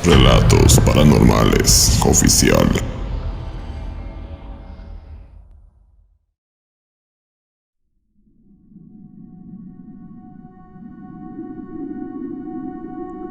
Relatos Paranormales Oficial.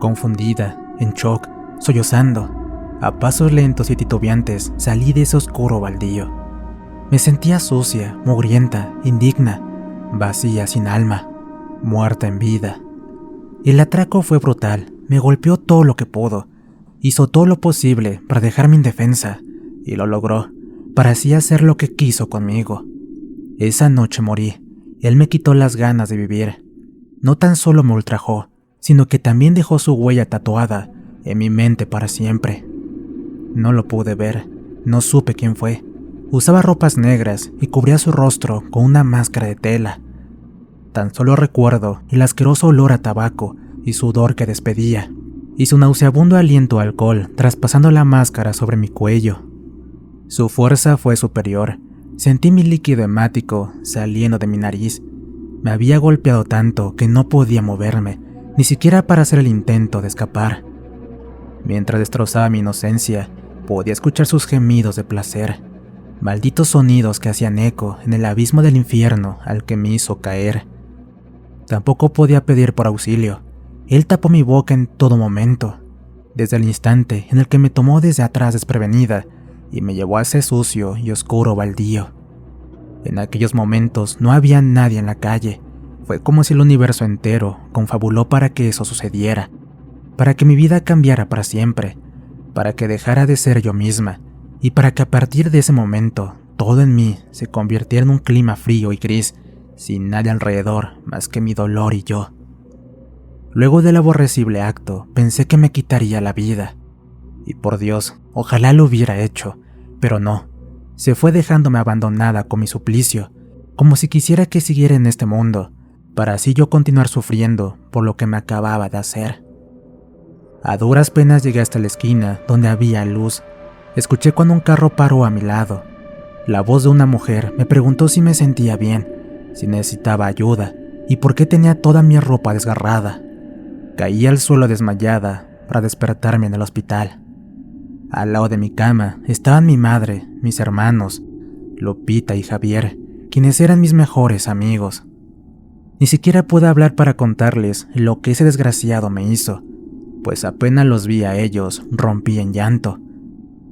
Confundida, en shock, sollozando, a pasos lentos y titubeantes salí de ese oscuro baldío. Me sentía sucia, mugrienta, indigna, vacía, sin alma, muerta en vida. El atraco fue brutal, me golpeó todo lo que pudo, hizo todo lo posible para dejarme indefensa, y lo logró, para así hacer lo que quiso conmigo. Esa noche morí, él me quitó las ganas de vivir. No tan solo me ultrajó, sino que también dejó su huella tatuada en mi mente para siempre. No lo pude ver, no supe quién fue. Usaba ropas negras y cubría su rostro con una máscara de tela. Tan solo recuerdo el asqueroso olor a tabaco y sudor que despedía, y su nauseabundo aliento a alcohol traspasando la máscara sobre mi cuello. Su fuerza fue superior. Sentí mi líquido hemático saliendo de mi nariz. Me había golpeado tanto que no podía moverme, ni siquiera para hacer el intento de escapar. Mientras destrozaba mi inocencia, podía escuchar sus gemidos de placer, malditos sonidos que hacían eco en el abismo del infierno al que me hizo caer. Tampoco podía pedir por auxilio. Él tapó mi boca en todo momento, desde el instante en el que me tomó desde atrás desprevenida y me llevó a ese sucio y oscuro baldío. En aquellos momentos no había nadie en la calle. Fue como si el universo entero confabuló para que eso sucediera, para que mi vida cambiara para siempre, para que dejara de ser yo misma, y para que a partir de ese momento todo en mí se convirtiera en un clima frío y gris, sin nadie alrededor más que mi dolor y yo. Luego del aborrecible acto, pensé que me quitaría la vida. Y por Dios, ojalá lo hubiera hecho, pero no. Se fue dejándome abandonada con mi suplicio, como si quisiera que siguiera en este mundo, para así yo continuar sufriendo por lo que me acababa de hacer. A duras penas llegué hasta la esquina donde había luz. Escuché cuando un carro paró a mi lado. La voz de una mujer me preguntó si me sentía bien, si necesitaba ayuda y por qué tenía toda mi ropa desgarrada. Caí al suelo desmayada para despertarme en el hospital. Al lado de mi cama estaban mi madre, mis hermanos, Lupita y Javier, quienes eran mis mejores amigos. Ni siquiera pude hablar para contarles lo que ese desgraciado me hizo, pues apenas los vi a ellos rompí en llanto.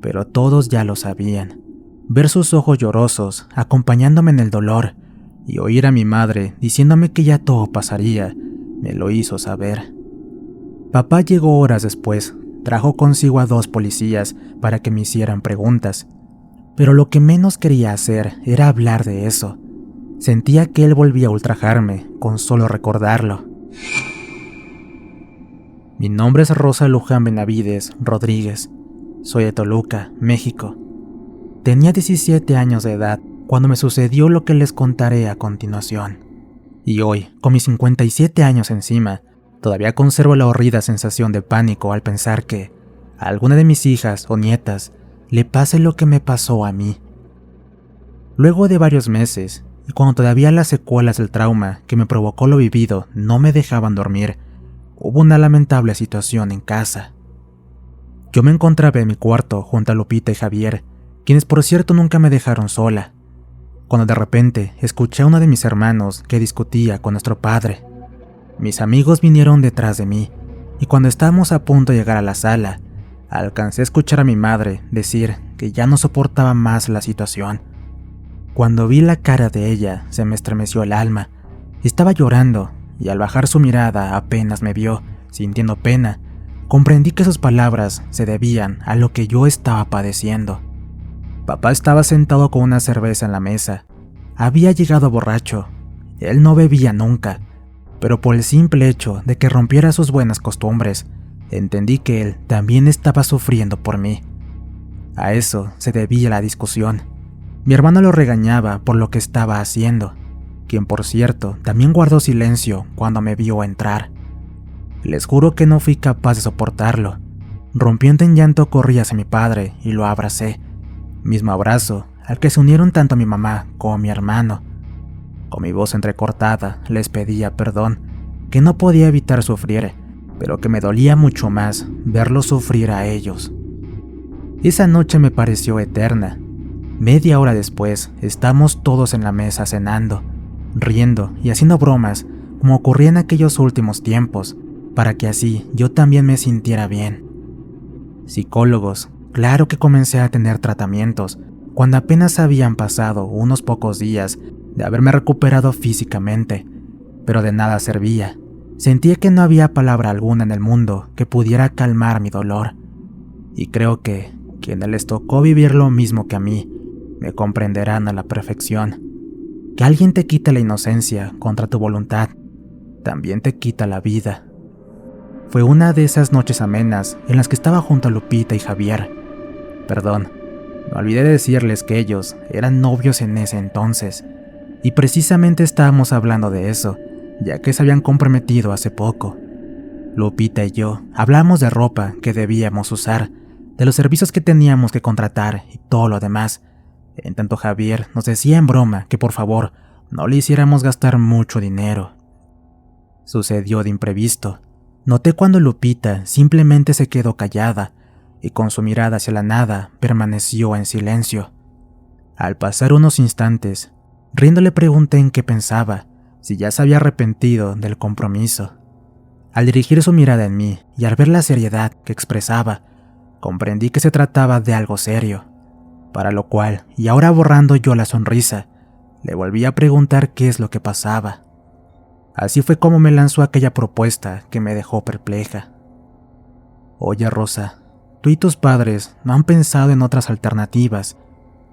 Pero todos ya lo sabían. Ver sus ojos llorosos acompañándome en el dolor y oír a mi madre diciéndome que ya todo pasaría, me lo hizo saber. Papá llegó horas después, trajo consigo a 2 policías para que me hicieran preguntas, pero lo que menos quería hacer era hablar de eso. Sentía que él volvía a ultrajarme con solo recordarlo. Mi nombre es Rosa Luján Benavides Rodríguez. Soy de Toluca, México. Tenía 17 años de edad cuando me sucedió lo que les contaré a continuación. Y hoy, con mis 57 años encima, todavía conservo la horrida sensación de pánico al pensar que a alguna de mis hijas o nietas le pase lo que me pasó a mí. Luego de varios meses, y cuando todavía las secuelas del trauma que me provocó lo vivido no me dejaban dormir, hubo una lamentable situación en casa. Yo me encontraba en mi cuarto junto a Lupita y Javier, quienes por cierto nunca me dejaron sola, cuando de repente escuché a uno de mis hermanos que discutía con nuestro padre. Mis amigos vinieron detrás de mí, y cuando estábamos a punto de llegar a la sala, alcancé a escuchar a mi madre decir que ya no soportaba más la situación. Cuando vi la cara de ella, se me estremeció el alma. Estaba llorando, y al bajar su mirada apenas me vio, sintiendo pena. Comprendí que sus palabras se debían a lo que yo estaba padeciendo. Papá estaba sentado con una cerveza en la mesa. Había llegado borracho. Él no bebía nunca, pero por el simple hecho de que rompiera sus buenas costumbres, entendí que él también estaba sufriendo por mí. A eso se debía la discusión. Mi hermano lo regañaba por lo que estaba haciendo, quien por cierto también guardó silencio cuando me vio entrar. Les juro que no fui capaz de soportarlo. Rompiendo en llanto corrí hacia mi padre y lo abracé. Mismo abrazo al que se unieron tanto mi mamá como mi hermano. Con mi voz entrecortada les pedía perdón, que no podía evitar sufrir, pero que me dolía mucho más verlos sufrir a ellos. Esa noche me pareció eterna. Media hora después, estamos todos en la mesa cenando, riendo y haciendo bromas como ocurría en aquellos últimos tiempos, para que así yo también me sintiera bien. Psicólogos, claro que comencé a tener tratamientos cuando apenas habían pasado unos pocos días de haberme recuperado físicamente, pero de nada servía. Sentía que no había palabra alguna en el mundo que pudiera calmar mi dolor, y creo que quienes les tocó vivir lo mismo que a mí me comprenderán a la perfección. Que alguien te quite la inocencia contra tu voluntad, también te quita la vida. Fue una de esas noches amenas en las que estaba junto a Lupita y Javier. Perdón, me olvidé de decirles que ellos eran novios en ese entonces, y precisamente estábamos hablando de eso, ya que se habían comprometido hace poco. Lupita y yo hablamos de ropa que debíamos usar, de los servicios que teníamos que contratar y todo lo demás. En tanto Javier nos decía en broma que por favor no le hiciéramos gastar mucho dinero. Sucedió de imprevisto. Noté cuando Lupita simplemente se quedó callada y con su mirada hacia la nada permaneció en silencio. Al pasar unos instantes, riendo le pregunté en qué pensaba, si ya se había arrepentido del compromiso. Al dirigir su mirada en mí y al ver la seriedad que expresaba, comprendí que se trataba de algo serio, para lo cual, y ahora borrando yo la sonrisa, le volví a preguntar qué es lo que pasaba. Así fue como me lanzó aquella propuesta que me dejó perpleja. Oye, Rosa, tú y tus padres no han pensado en otras alternativas.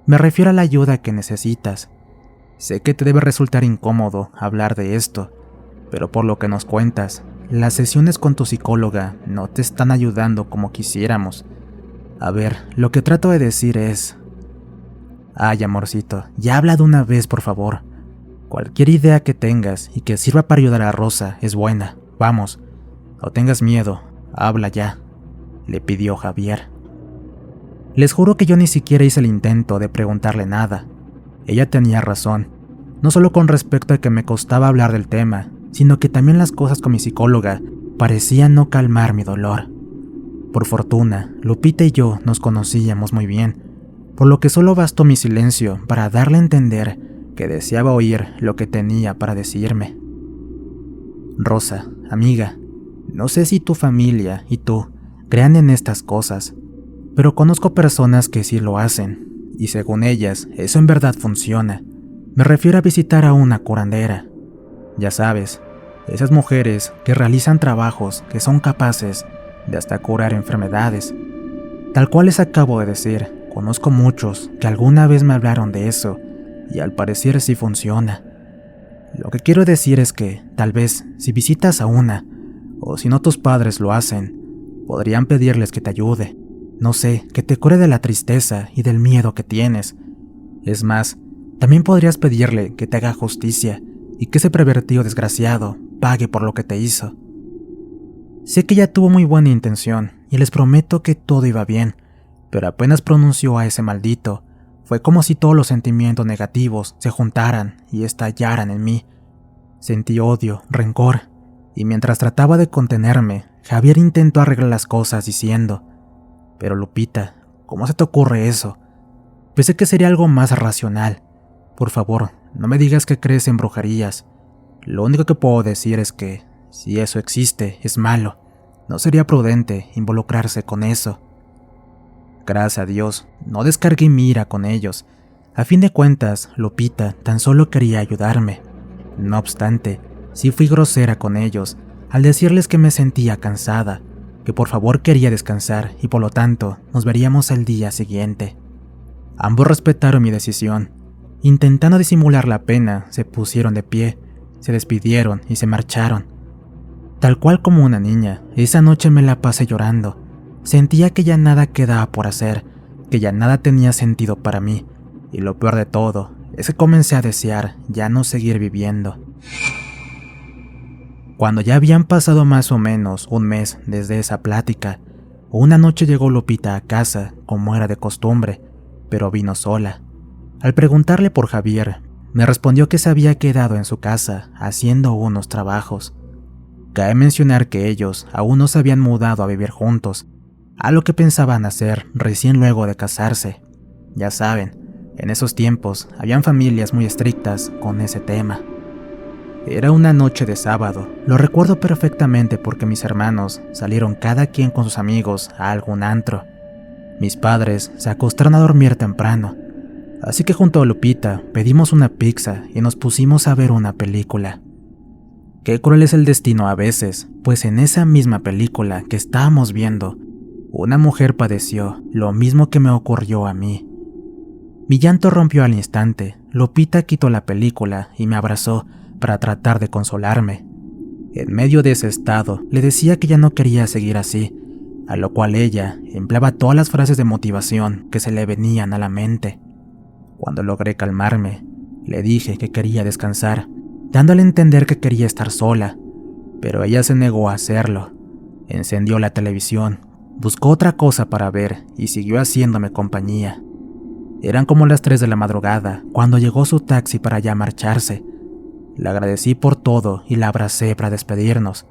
Me refiero a la ayuda que necesitas. Sé que te debe resultar incómodo hablar de esto, pero por lo que nos cuentas, las sesiones con tu psicóloga no te están ayudando como quisiéramos. A ver, lo que trato de decir es... Ay, amorcito, ya habla de una vez, por favor. Cualquier idea que tengas y que sirva para ayudar a Rosa es buena. Vamos, no tengas miedo, habla ya, le pidió Javier. Les juro que yo ni siquiera hice el intento de preguntarle nada. Ella tenía razón, no solo con respecto a que me costaba hablar del tema, sino que también las cosas con mi psicóloga parecían no calmar mi dolor. Por fortuna, Lupita y yo nos conocíamos muy bien, por lo que solo bastó mi silencio para darle a entender que deseaba oír lo que tenía para decirme. Rosa, amiga, no sé si tu familia y tú crean en estas cosas, pero conozco personas que sí lo hacen, y según ellas, eso en verdad funciona. Me refiero a visitar a una curandera. Ya sabes, esas mujeres que realizan trabajos que son capaces de hasta curar enfermedades. Tal cual les acabo de decir, conozco muchos que alguna vez me hablaron de eso, y al parecer sí funciona. Lo que quiero decir es que, tal vez, si visitas a una, o si no tus padres lo hacen, podrían pedirles que te ayude. No sé, que te cure de la tristeza y del miedo que tienes. Es más, también podrías pedirle que te haga justicia y que ese pervertido desgraciado pague por lo que te hizo. Sé que ella tuvo muy buena intención y les prometo que todo iba bien, pero apenas pronunció a ese maldito, fue como si todos los sentimientos negativos se juntaran y estallaran en mí. Sentí odio, rencor, y mientras trataba de contenerme, Javier intentó arreglar las cosas diciendo: Pero Lupita, ¿cómo se te ocurre eso? Pensé que sería algo más racional. Por favor, no me digas que crees en brujerías. Lo único que puedo decir es que, si eso existe, es malo. No sería prudente involucrarse con eso. Gracias a Dios, no descargué mi ira con ellos. A fin de cuentas, Lupita tan solo quería ayudarme. No obstante, sí fui grosera con ellos al decirles que me sentía cansada, que por favor quería descansar y por lo tanto nos veríamos al día siguiente. Ambos respetaron mi decisión. Intentando disimular la pena, se pusieron de pie, se despidieron y se marcharon. Tal cual como una niña, esa noche me la pasé llorando. Sentía que ya nada quedaba por hacer, que ya nada tenía sentido para mí, y lo peor de todo es que comencé a desear ya no seguir viviendo. Cuando ya habían pasado más o menos un mes desde esa plática, una noche llegó Lupita a casa, como era de costumbre, pero vino sola. Al preguntarle por Javier, me respondió que se había quedado en su casa haciendo unos trabajos. Cabe mencionar que ellos aún no se habían mudado a vivir juntos, algo que pensaban hacer recién luego de casarse. Ya saben, en esos tiempos habían familias muy estrictas con ese tema. Era una noche de sábado, lo recuerdo perfectamente porque mis hermanos salieron cada quien con sus amigos a algún antro. Mis padres se acostaron a dormir temprano, así que junto a Lupita pedimos una pizza y nos pusimos a ver una película. Qué cruel es el destino a veces, pues en esa misma película que estábamos viendo, una mujer padeció lo mismo que me ocurrió a mí. Mi llanto rompió al instante. Lupita quitó la película y me abrazó para tratar de consolarme. En medio de ese estado, le decía que ya no quería seguir así, a lo cual ella empleaba todas las frases de motivación que se le venían a la mente. Cuando logré calmarme, le dije que quería descansar, dándole a entender que quería estar sola, pero ella se negó a hacerlo. Encendió la televisión, buscó otra cosa para ver y siguió haciéndome compañía. Eran como las 3 de la madrugada cuando llegó su taxi para ya marcharse. Le agradecí por todo y la abracé para despedirnos.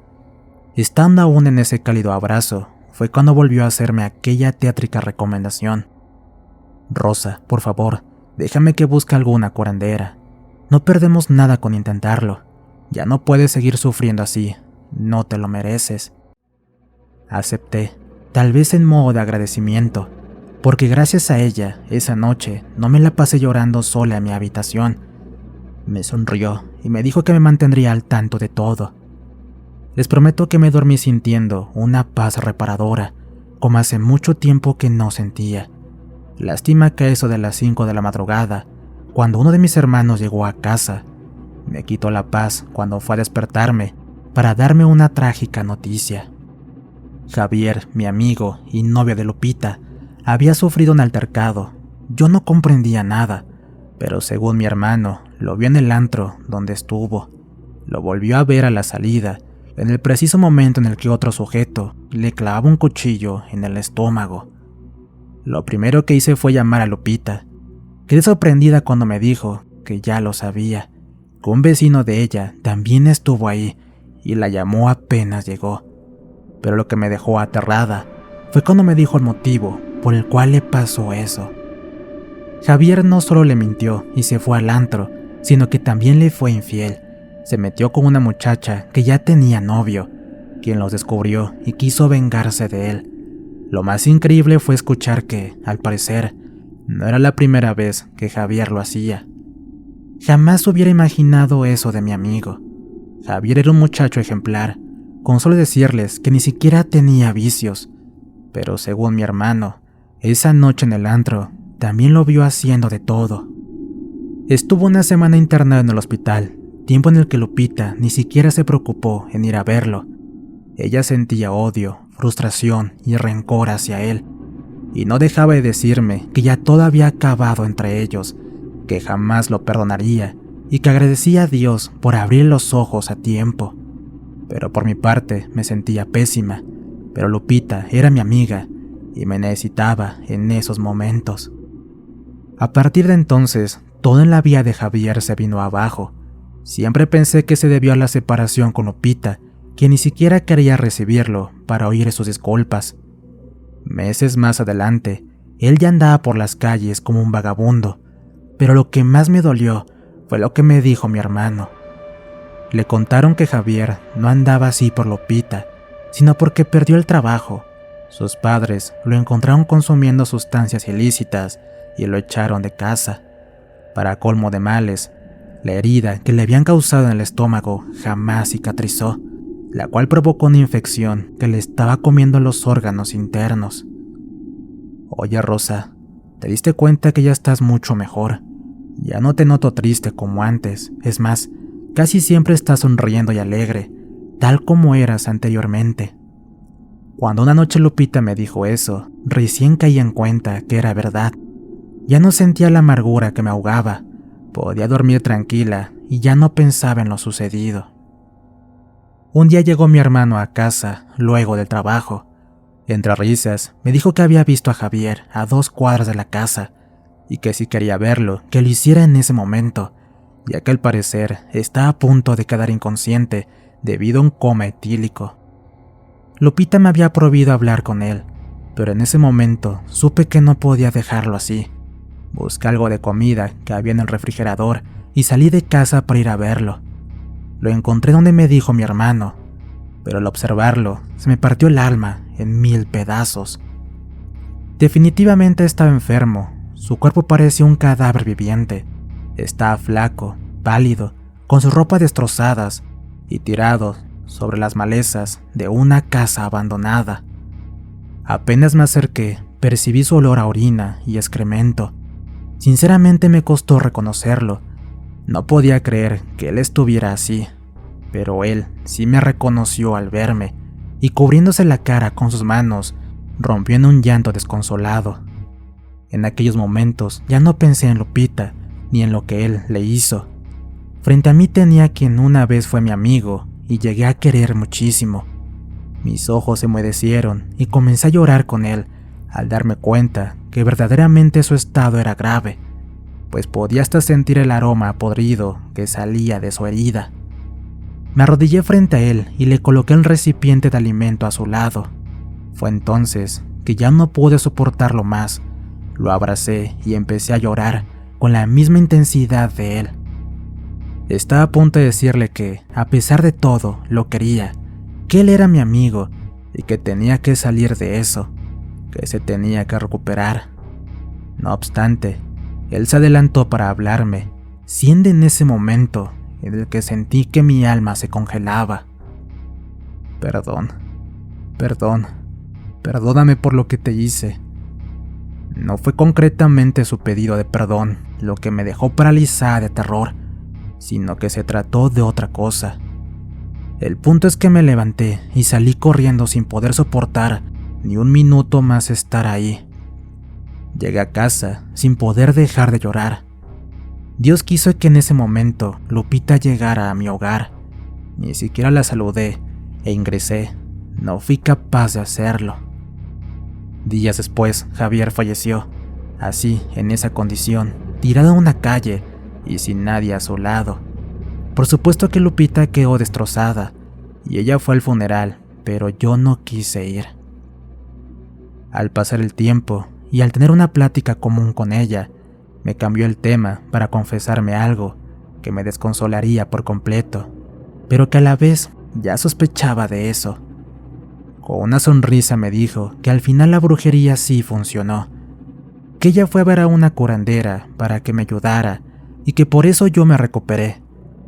Estando aún en ese cálido abrazo, fue cuando volvió a hacerme aquella tétrica recomendación. Rosa, por favor, déjame que busque alguna curandera. No perdemos nada con intentarlo. Ya no puedes seguir sufriendo así. No te lo mereces. Acepté, tal vez en modo de agradecimiento, porque gracias a ella, esa noche no me la pasé llorando sola en mi habitación. Me sonrió y me dijo que me mantendría al tanto de todo. Les prometo que me dormí sintiendo una paz reparadora, como hace mucho tiempo que no sentía. Lástima que a eso de las 5 de la madrugada, cuando uno de mis hermanos llegó a casa, me quitó la paz cuando fue a despertarme para darme una trágica noticia. Javier, mi amigo y novio de Lupita, había sufrido un altercado. Yo no comprendía nada, pero según mi hermano, lo vio en el antro donde estuvo. Lo volvió a ver a la salida, en el preciso momento en el que otro sujeto le clavaba un cuchillo en el estómago. Lo primero que hice fue llamar a Lupita. Quedé sorprendida cuando me dijo que ya lo sabía, que un vecino de ella también estuvo ahí y la llamó apenas llegó. Pero lo que me dejó aterrada fue cuando me dijo el motivo por el cual le pasó eso. Javier no solo le mintió y se fue al antro, sino que también le fue infiel. Se metió con una muchacha que ya tenía novio, quien los descubrió y quiso vengarse de él. Lo más increíble fue escuchar que, al parecer, no era la primera vez que Javier lo hacía. Jamás hubiera imaginado eso de mi amigo. Javier era un muchacho ejemplar, con solo decirles que ni siquiera tenía vicios. Pero según mi hermano, esa noche en el antro también lo vio haciendo de todo. Estuvo una semana internado en el hospital, tiempo en el que Lupita ni siquiera se preocupó en ir a verlo. Ella sentía odio, frustración y rencor hacia él, y no dejaba de decirme que ya todo había acabado entre ellos, que jamás lo perdonaría y que agradecía a Dios por abrir los ojos a tiempo. Pero por mi parte me sentía pésima, pero Lupita era mi amiga y me necesitaba en esos momentos. A partir de entonces, todo en la vida de Javier se vino abajo. Siempre pensé que se debió a la separación con Lupita, quien ni siquiera quería recibirlo para oír sus disculpas. Meses más adelante, él ya andaba por las calles como un vagabundo, pero lo que más me dolió fue lo que me dijo mi hermano. Le contaron que Javier no andaba así por Lupita, sino porque perdió el trabajo. Sus padres lo encontraron consumiendo sustancias ilícitas y lo echaron de casa. Para colmo de males, la herida que le habían causado en el estómago jamás cicatrizó, la cual provocó una infección que le estaba comiendo los órganos internos. Oye, Rosa, ¿te diste cuenta que ya estás mucho mejor? Ya no te noto triste como antes, es más, casi siempre estás sonriendo y alegre, tal como eras anteriormente. Cuando una noche Lupita me dijo eso, recién caí en cuenta que era verdad. Ya no sentía la amargura que me ahogaba, podía dormir tranquila y ya no pensaba en lo sucedido. Un día llegó mi hermano a casa, luego del trabajo. Entre risas, me dijo que había visto a Javier a 2 cuadras de la casa y que si quería verlo, que lo hiciera en ese momento, ya que al parecer estaba a punto de quedar inconsciente debido a un coma etílico. Lupita me había prohibido hablar con él, pero en ese momento supe que no podía dejarlo así. Busqué algo de comida que había en el refrigerador y salí de casa para ir a verlo. Lo encontré donde me dijo mi hermano, pero al observarlo se me partió el alma en 1000 pedazos. Definitivamente estaba enfermo, su cuerpo parecía un cadáver viviente. Estaba flaco, pálido, con su ropa destrozadas y tirado sobre las malezas de una casa abandonada. Apenas me acerqué, percibí su olor a orina y excremento. Sinceramente me costó reconocerlo. No podía creer que él estuviera así, pero él sí me reconoció al verme, y cubriéndose la cara con sus manos, rompió en un llanto desconsolado. En aquellos momentos ya no pensé en Lupita, ni en lo que él le hizo. Frente a mí tenía quien una vez fue mi amigo, y llegué a querer muchísimo. Mis ojos se humedecieron y comencé a llorar con él, al darme cuenta que verdaderamente su estado era grave, pues podía hasta sentir el aroma podrido que salía de su herida. Me arrodillé frente a él y le coloqué el recipiente de alimento a su lado. Fue entonces que ya no pude soportarlo más. Lo abracé y empecé a llorar con la misma intensidad de él. Estaba a punto de decirle que, a pesar de todo, lo quería, que él era mi amigo y que tenía que salir de eso, que se tenía que recuperar. No obstante, él se adelantó para hablarme, siendo en ese momento en el que sentí que mi alma se congelaba. Perdóname por lo que te hice. No fue concretamente su pedido de perdón lo que me dejó paralizada de terror, sino que se trató de otra cosa. El punto es que me levanté y salí corriendo sin poder soportar ni un minuto más estar ahí. Llegué a casa sin poder dejar de llorar. Dios quiso que en ese momento Lupita llegara a mi hogar. Ni siquiera la saludé e ingresé. No fui capaz de hacerlo. Días después, Javier falleció, así, en esa condición, tirado a una calle y sin nadie a su lado. Por supuesto que Lupita quedó destrozada, y ella fue al funeral, pero yo no quise ir. Al pasar el tiempo, y al tener una plática común con ella, me cambió el tema para confesarme algo que me desconsolaría por completo, pero que a la vez ya sospechaba de eso. Con una sonrisa me dijo que al final la brujería sí funcionó, que ella fue a ver a una curandera para que me ayudara y que por eso yo me recuperé,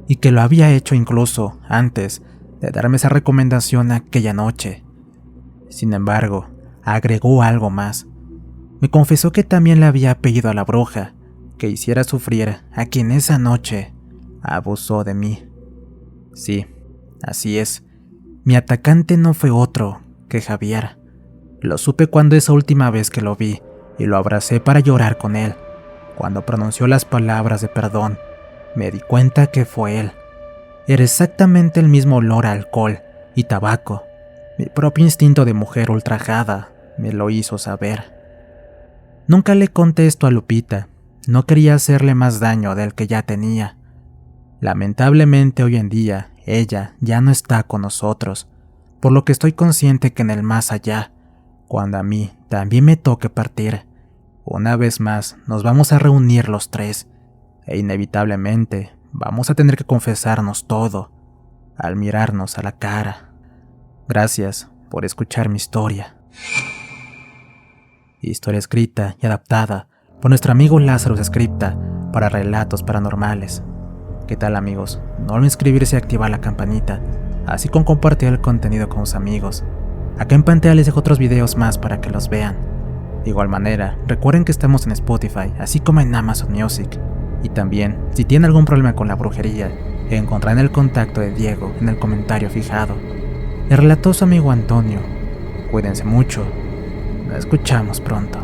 y que lo había hecho incluso antes de darme esa recomendación aquella noche. Sin embargo, agregó algo más. Me confesó que también le había pedido a la bruja que hiciera sufrir a quien esa noche abusó de mí. Sí, así es. Mi atacante no fue otro que Javier. Lo supe cuando esa última vez que lo vi y lo abracé para llorar con él. Cuando pronunció las palabras de perdón, me di cuenta que fue él. Era exactamente el mismo olor a alcohol y tabaco. Mi propio instinto de mujer ultrajada me lo hizo saber. Nunca le conté esto a Lupita. No quería hacerle más daño del que ya tenía. Lamentablemente hoy en día ella ya no está con nosotros, por lo que estoy consciente que en el más allá, cuando a mí también me toque partir, una vez más nos vamos a reunir los tres, e inevitablemente vamos a tener que confesarnos todo, al mirarnos a la cara. Gracias por escuchar mi historia. Historia escrita y adaptada por nuestro amigo Lázaro Scripta para Relatos Paranormales. ¿Qué tal, amigos? No olviden suscribirse y activar la campanita, así como compartir el contenido con sus amigos. Acá en pantalla les dejo otros videos más para que los vean. De igual manera, recuerden que estamos en Spotify, así como en Amazon Music. Y también, si tienen algún problema con la brujería, encontrarán el contacto de Diego en el comentario fijado. Le relató su amigo Antonio. Cuídense mucho. Nos escuchamos pronto.